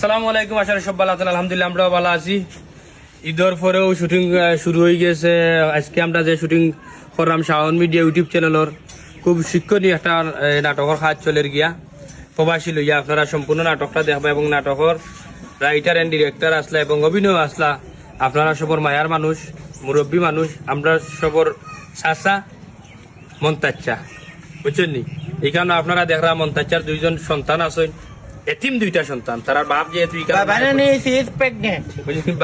আসসালামু আলাইকুম। আসলে সব ভালো আছেন? আলহামদুলিল্লাহ আমরাও ভালো আছি। ঈদের পরেও শুটিং শুরু হয়ে গেছে। আজকে আমরা যে শুটিং করলাম শাওন মিডিয়া ইউটিউব চ্যানেলের খুব শিক্ষণীয় একটা নাটকের কাজ চলে গিয়া প্রবাসী লইয়া আপনারা সম্পূর্ণ নাটকটা দেখবা এবং নাটকের রাইটার এন্ড ডিরেক্টর আসলা এবং অভিনয় আসলা আপনারা সবর মায়ার মানুষ, মুরব্বী মানুষ, আমরা সবর চাচা মন্তাচ্চা, বুঝছেন নি? এই কারণে আপনারা দেখরা মন্তাচ্চার দুইজন সন্তান আছেন, এতিম দুইটা সন্তান। তার বাপ যেহেতু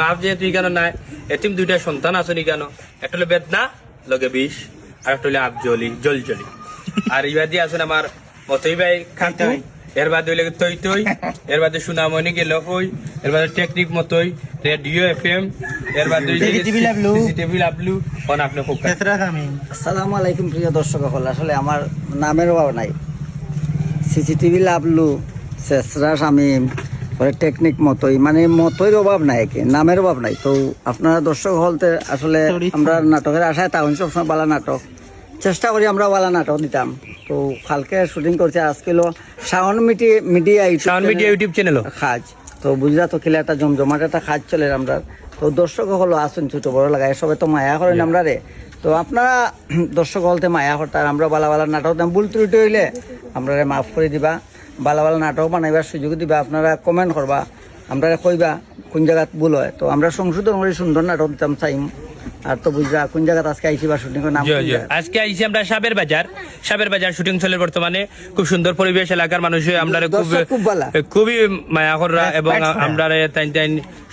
বাপ যেহেতু কেন নাই, এতিম দুইটা সন্তান আছেন কেন, একটা হলো বেদনা লগে বিষ, আর একটা হলো আবজলি জলজলি। আর ইবাদি দিয়ে আছেন আমার মতই ভাই খাঁটো, এর বাদে হইলে তৈ তৈ, এর বাদে সুনামণি গেল হই, এর বাদে টেকনিক মতই রেডিও এফএম, এর বাদে সিসিটিভি লাভলু কোন আপনি খুব। আসসালামু আলাইকুম প্রিয় দর্শক সকল। আসলে আমার নামের অভাব নাই, সিসিটিভি লাভলু, শেষরা শামিম, টেকনিক মতই, মানে মতইর অভাব নাই, নামের অভাব নাই। তো আপনারা দর্শক হলতে আসলে আমরা নাটকের আশায় তখন সবসময় বালা নাটক চেষ্টা করি, আমরা বালা নাটক দিতাম। তো কালকে শুটিং করছে, আজকে শাওন মিডিয়া ইউটিউব চ্যানেল কাজ। তো বুঝলা তো কিলা একটা জমজমাট একটা কাজ চলে আমরা। তো দর্শক হলো আসুন, ছোট বড় লাগায় সবাই তো মায়া করেন আমরা রে। তো আপনারা দর্শক হলতে মায়া করতে, আর আমরা বালা বালা নাটক দাম, ভুল ত্রুটি হইলে আমরা মাফ করে দিবা, বালা বালা নাটক বানাইবার সুযোগ দিবা, আপনারা কমেন্ট করবা, আমরা কইবা কোন জায়গাত ভুল হয়। তো আমরা সংশোধন করে সুন্দর নাটক দিতাম চাইম। আর তো বুঝলা কোন জায়গাত আজকে আইসি বা শুটিং নাম, আজকে আইসি আমরা সাবের বাজার শুটিং চলে বর্তমানে। খুব সুন্দর পরিবেশ, এলাকার মানুষ আমরা খুবই মায়া কররা এবং আমরা তাই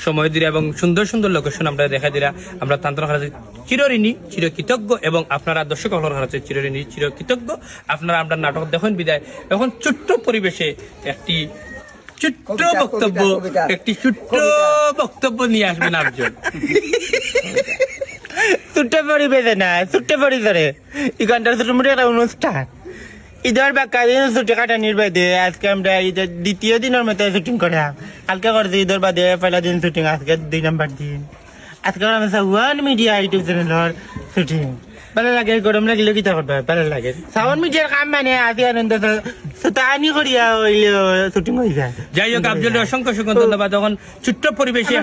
সময় দিরা এবং সুন্দর সুন্দর লোকেশন আমরা দেখা দিরা। আমরা তান্ত্র হারাতে চিরঋণী, চিরকৃতজ্ঞ এবং আপনারা দর্শক হারাতে চিরঋণী, চিরকৃতজ্ঞ। আপনারা আমরা নাটক দেখুন বিদায়। এখন ছোট্ট পরিবেশে একটি ছোট্ট বক্তব্য নিয়ে আসবেন আপজন। ছোট্ট পরিবেশে না, ছোট্ট পরিসরে এখানটার ছোট মোটো একটা অনুষ্ঠান। ঈদের বাক্কা দিন ছুটি কাটানির বাদে আজকে আমরা ঈদের দ্বিতীয় দিনের মতো শুটিং করাম। কালকে করছি ঈদের বাদে পয়লা দিন শুটিং, আজকে 2 নম্বর দিন। আজকে আমি শাওন মিডিয়া ইউটিউব চ্যানেলের শুটিং। ভালো লাগে, গরম লাগলে কিতা করবে, ভালো লাগে। শাওন মিডিয়ার কাম মানে আজকে আনন্দ সুতানি করিয়া শুটিং হয়ে যায়। যাই হোক, আফজল অসংখ্য ধন্যবাদ। তখন ছোট্ট পরিবেশে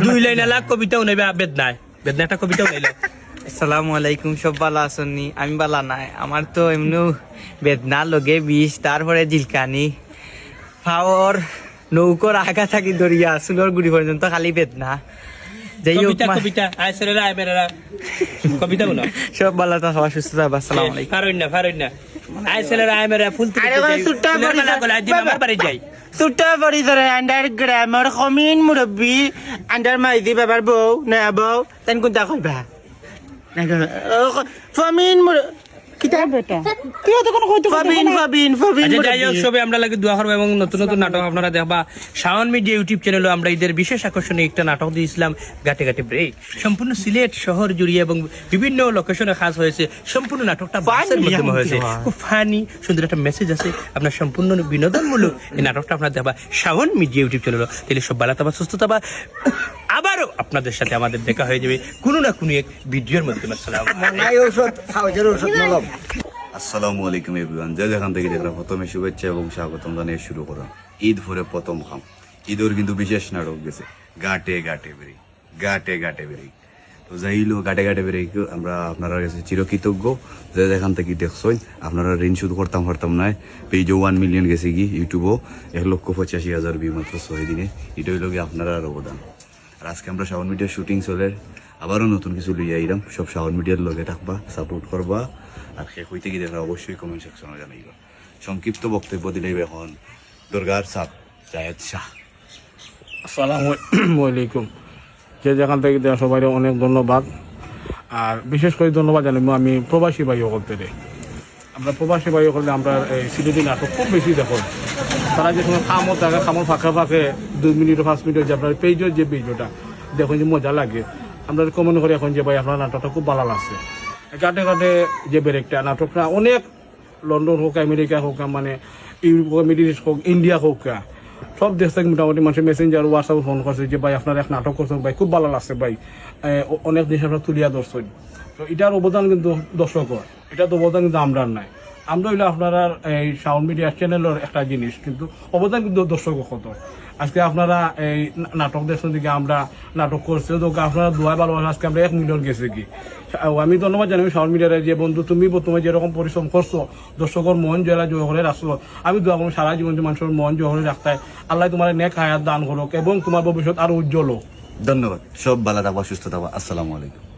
2 লাইন কবিতাও নেবে বেদনায়, বেদনা একটা কবিতাও নেইল। আসসালামু আলাইকুম, সব ভালো আছেননি? আমি ভালো নাই, আমার তো এমনি বেদনা লগে বিষ, তারপরে জিলকানি পাওয়ার নৌকর আগা থাকি দরিয়া চুলোর গুড়ি পর্যন্ত খালি বেদনা। যাই হোক, কবিতা গুলো সব ভালো থাকা, সবাই সুস্থ থাকবে। আসসালামু আলাইকুম। ছোট্ট পরিসরে আন্ডার গ্রামের কমিন মুরব্বী, আন্ডার মাইদি বাবার বউ নয়া বউ, তাই কোনটা কইবা? ফমিন আমরা লাগে দোয়া করবো এবং নতুন নতুন নাটক আপনারা দেখবা। শাওন মিডিয়া ইউটিউব চ্যানেলে আমরা ঈদের বিশেষ আকর্ষণীয় একটা নাটক দিয়েছিলাম, গাটে গাটে ব্রেক। সম্পূর্ণ সিলেট শহর জুড়িয়ে এবং বিভিন্ন লোকেশনে কাজ হয়েছে। সম্পূর্ণ নাটকটা বাসের মাধ্যমে হয়েছে, খুব ফানি, সুন্দর একটা মেসেজ আছে। আপনার সম্পূর্ণ বিনোদনমূলক এই নাটকটা আপনারা দেখবা শাওন মিডিয়া ইউটিউব চ্যানেল। তাহলে সব ভালো থাকবা, সুস্থ থাকবা। আবারও আপনাদের সাথে আমাদের দেখা হয়ে যাবে কোনো না কোনো এক ভিডিওর মাধ্যমে। আসসালামু আলাইকুম এভরিওয়ান, যে যেখান থেকে দেখলাম প্রথমে শুভেচ্ছা এবং স্বাগতম জানিয়ে শুরু করাম। ঈদ ভরে প্রথম খাম, ঈদের কিন্তু বিশেষ নাটক গেছে গাটে গাটে বেরিক, গাটে গাটে বেরিক। তো যাইলো গাটে গাটে বেরিক, আমরা আপনারা কাছে চিরকৃতজ্ঞ যে যেখান থেকে দেখছেন। আপনারা ঋণ শুধু করতাম নাই, পেজও 1 মিলিয়ন গেছে কি, ইউটিউবও 1,85,000 ভিউ মাত্র 6 দিনে। এটা হইল গিয়ে আপনারা অবদান। আর আজকে আমরা শাওন মিডিয়ার শুটিং চলে, আবারও নতুন কিছু লইয়া আইলাম। সব শাওন মিডিয়ার লগে থাকবা, সাপোর্ট করবা। আর শেষ হইতে গিয়ে দেখরা অবশ্যই কমেন্ট সেকশনে জানাইবা। সংক্ষিপ্ত বক্তব্য দিলেই এখন দরগার সাহ জায়েদ শাহ। আসসালামু আলাইকুম, যে যেখান থেকে সবাই অনেক ধন্যবাদ। আর বিশেষ করে ধন্যবাদ জানাবো আমি প্রবাসী ভাই করতে। আমরা প্রবাসী ভাই করলে আমরা এই সিলেটি নাটক খুব বেশি দেখো। তারা যে সময় খামও থাকে, খামর ফাঁকে ফাঁকে 2 মিনিট 5 মিনিট যে আপনার পেজের যে ভিডিওটা দেখুন যে মজা লাগে। আমরা কমেন্ট করি এখন যে ভাই আপনার নাটকটা খুব ভালো লাগছে। ঘাটে ঘাটে যে ব্রেকটা নাটকটা অনেক, লন্ডন হোক, আমেরিকা হোক, মানে ইউরোপ হোক, মিডিল ইস্ট হোক, ইন্ডিয়া হোক, সব দেশ থেকে মোটামুটি মানুষের মেসেঞ্জার হোয়াটসঅ্যাপে ফোন করছে যে ভাই আপনার এক নাটক করছেন ভাই, খুব ভালো লাগছে ভাই, অনেক জিনিস আপনার তুলিয়া ধরছেন। তো এটার অবদান কিন্তু দর্শক, এটার অবদান কিন্তু আমরা নাই। আমরা হইলে আপনারা এই শাওন মিডিয়া চ্যানেলের একটা জিনিস, কিন্তু অবদান কিন্তু দর্শক কত। আজকে আপনারা এই নাটক দেখছেন দিকে আমরা নাটক করছি তো আপনারা দোয়া ভালোবাসা আজকে আমরা 1 মিলিয়ন গেছে কি আমি ধন্যবাদ জানাই শাওন মিডিয়ারে যে বন্ধু তুমি প্রথমে যেরকম পরিশ্রম করছো দর্শকের মন জেলা জয় করে রাখছো আমি দোয়া করবো সারা জীবন মানুষের মন জয় করে রাখতে আল্লাহ তোমার নেক হায়াত দান করুক এবং তোমার ভবিষ্যৎ আরো উজ্জ্বল হোক। ধন্যবাদ, সব ভালো থাকবা, সুস্থ থাকবা। আসসালামু আলাইকুম।